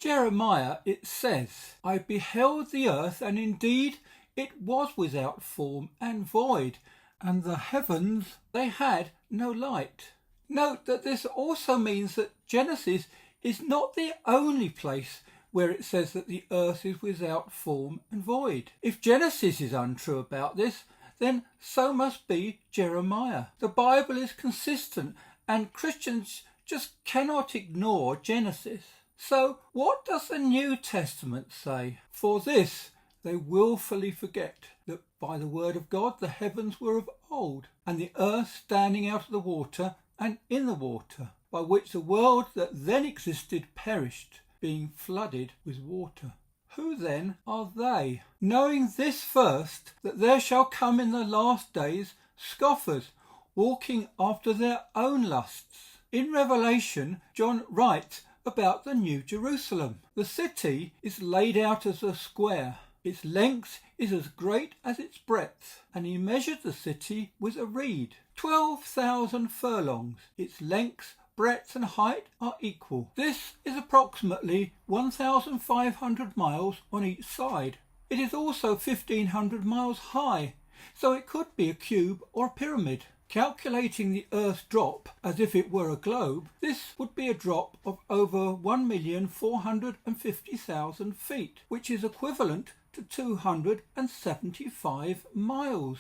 Jeremiah it says, "I beheld the earth, and indeed it was without form and void, and the heavens, they had no light." Note that this also means that Genesis is not the only place where it says that the earth is without form and void. If Genesis is untrue about this, then so must be Jeremiah. The Bible is consistent, and Christians just cannot ignore Genesis. So what does the New Testament say? For this they willfully forget that by the word of God the heavens were of old, and the earth standing out of the water and in the water, by which the world that then existed perished, being flooded with water. Who then are they? Knowing this first, that there shall come in the last days scoffers, walking after their own lusts. In Revelation, John writes about the New Jerusalem. The city is laid out as a square. Its length is as great as its breadth, and he measured the city with a reed. 12,000 furlongs. Its length, breadth and height are equal. This is approximately 1,500 miles on each side. It is also 1,500 miles high, so it could be a cube or a pyramid. Calculating the Earth's drop as if it were a globe, this would be a drop of over 1,450,000 feet, which is equivalent to 275 miles.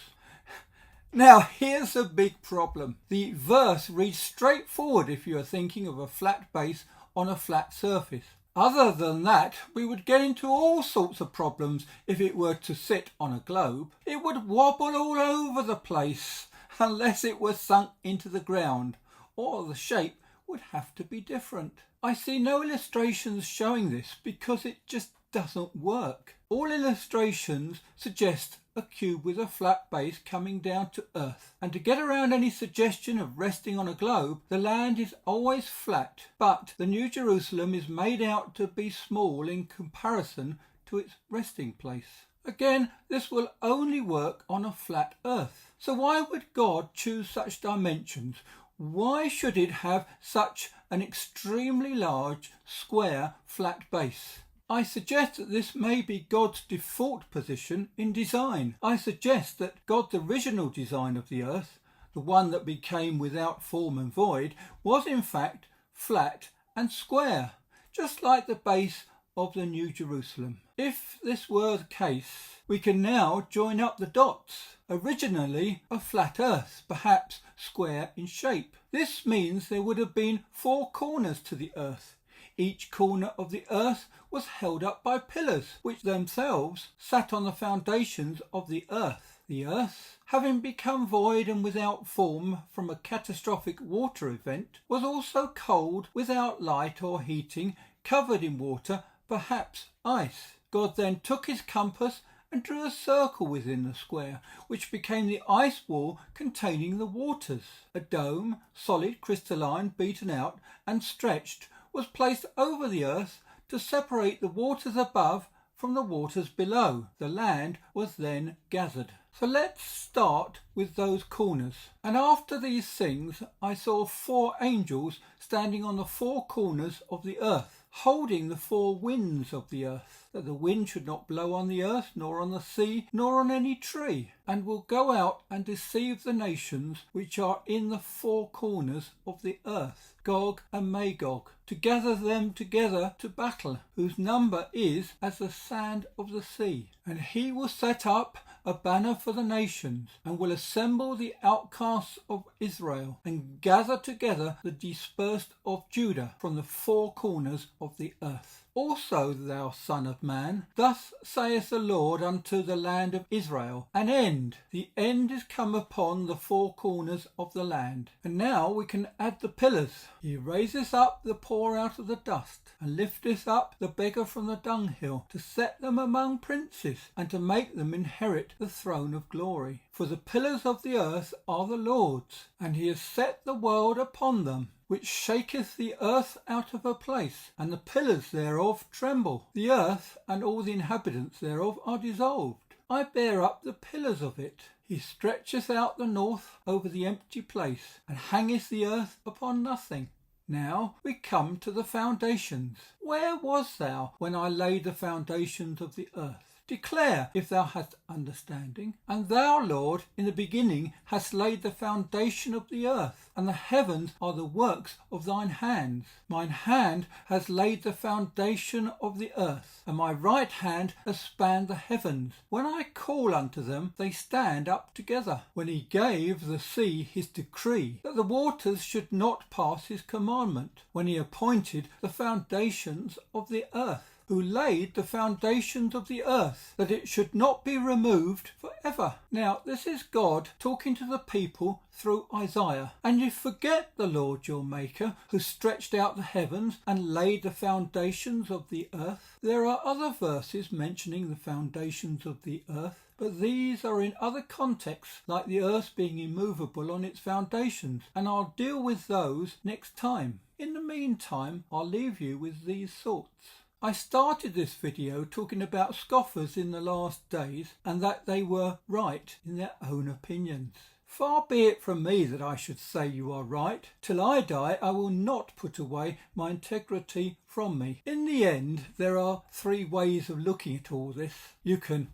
Now, here's a big problem. The verse reads straightforward if you are thinking of a flat base on a flat surface. Other than that, we would get into all sorts of problems if it were to sit on a globe. It would wobble all over the place unless it were sunk into the ground, or the shape would have to be different. I see no illustrations showing this because it just doesn't work. All illustrations suggest a cube with a flat base coming down to Earth. And to get around any suggestion of resting on a globe, the land is always flat. But the New Jerusalem is made out to be small in comparison to its resting place. Again, this will only work on a flat Earth. So why would God choose such dimensions? Why should it have such an extremely large, square, flat base? I suggest that this may be God's default position in design. I suggest that God's original design of the earth, the one that became without form and void, was in fact flat and square, just like the base of the New Jerusalem. If this were the case, we can now join up the dots. Originally a flat earth, perhaps square in shape. This means there would have been 4 corners to the earth. Each corner of the earth was held up by pillars, which themselves sat on the foundations of the earth. The earth, having become void and without form from a catastrophic water event, was also cold, without light or heating, covered in water, perhaps ice. God then took his compass and drew a circle within the square, which became the ice wall containing the waters. A dome, solid, crystalline, beaten out and stretched, was placed over the earth to separate the waters above from the waters below. The land was then gathered. So let's start with those corners. And after these things I saw 4 angels standing on the 4 corners of the earth, holding the 4 winds of the earth, that the wind should not blow on the earth, nor on the sea, nor on any tree, and will go out and deceive the nations which are in the 4 corners of the earth, Gog and Magog, to gather them together to battle, whose number is as the sand of the sea. And he will set up a banner for the nations, and will assemble the outcasts of Israel, and gather together the dispersed of Judah from the 4 corners of the earth. Also, thou son of man, thus saith the Lord unto the land of Israel, an end, the end is come upon the 4 corners of the land. And now we can add the pillars. He raiseth up the poor out of the dust, and lifteth up the beggar from the dunghill, to set them among princes, and to make them inherit the throne of glory. For the pillars of the earth are the Lord's, and he has set the world upon them, which shaketh the earth out of her place, and the pillars thereof tremble. The earth and all the inhabitants thereof are dissolved. I bear up the pillars of it. He stretcheth out the north over the empty place, and hangeth the earth upon nothing. Now we come to the foundations. Where was thou when I laid the foundations of the earth? Declare if thou hast understanding. And thou, Lord, in the beginning hast laid the foundation of the earth, and the heavens are the works of thine hands. Mine hand has laid the foundation of the earth, and my right hand has spanned the heavens. When I call unto them, they stand up together. When he gave the sea his decree, that the waters should not pass his commandment. When he appointed the foundations of the earth, who laid the foundations of the earth, that it should not be removed for ever. Now, this is God talking to the people through Isaiah. And you forget the Lord your Maker, who stretched out the heavens and laid the foundations of the earth. There are other verses mentioning the foundations of the earth, but these are in other contexts, like the earth being immovable on its foundations, and I'll deal with those next time. In the meantime, I'll leave you with these thoughts. I started this video talking about scoffers in the last days and that they were right in their own opinions. Far be it from me that I should say you are right. Till I die, I will not put away my integrity from me. In the end, there are three ways of looking at all this. You can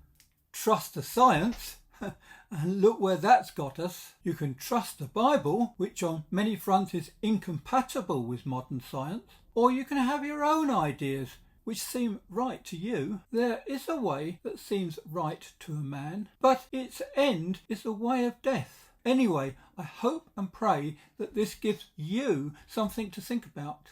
trust the science, and look where that's got us. You can trust the Bible, which on many fronts is incompatible with modern science. Or you can have your own ideas, which seem right to you. There is a way that seems right to a man, but its end is the way of death. Anyway, I hope and pray that this gives you something to think about.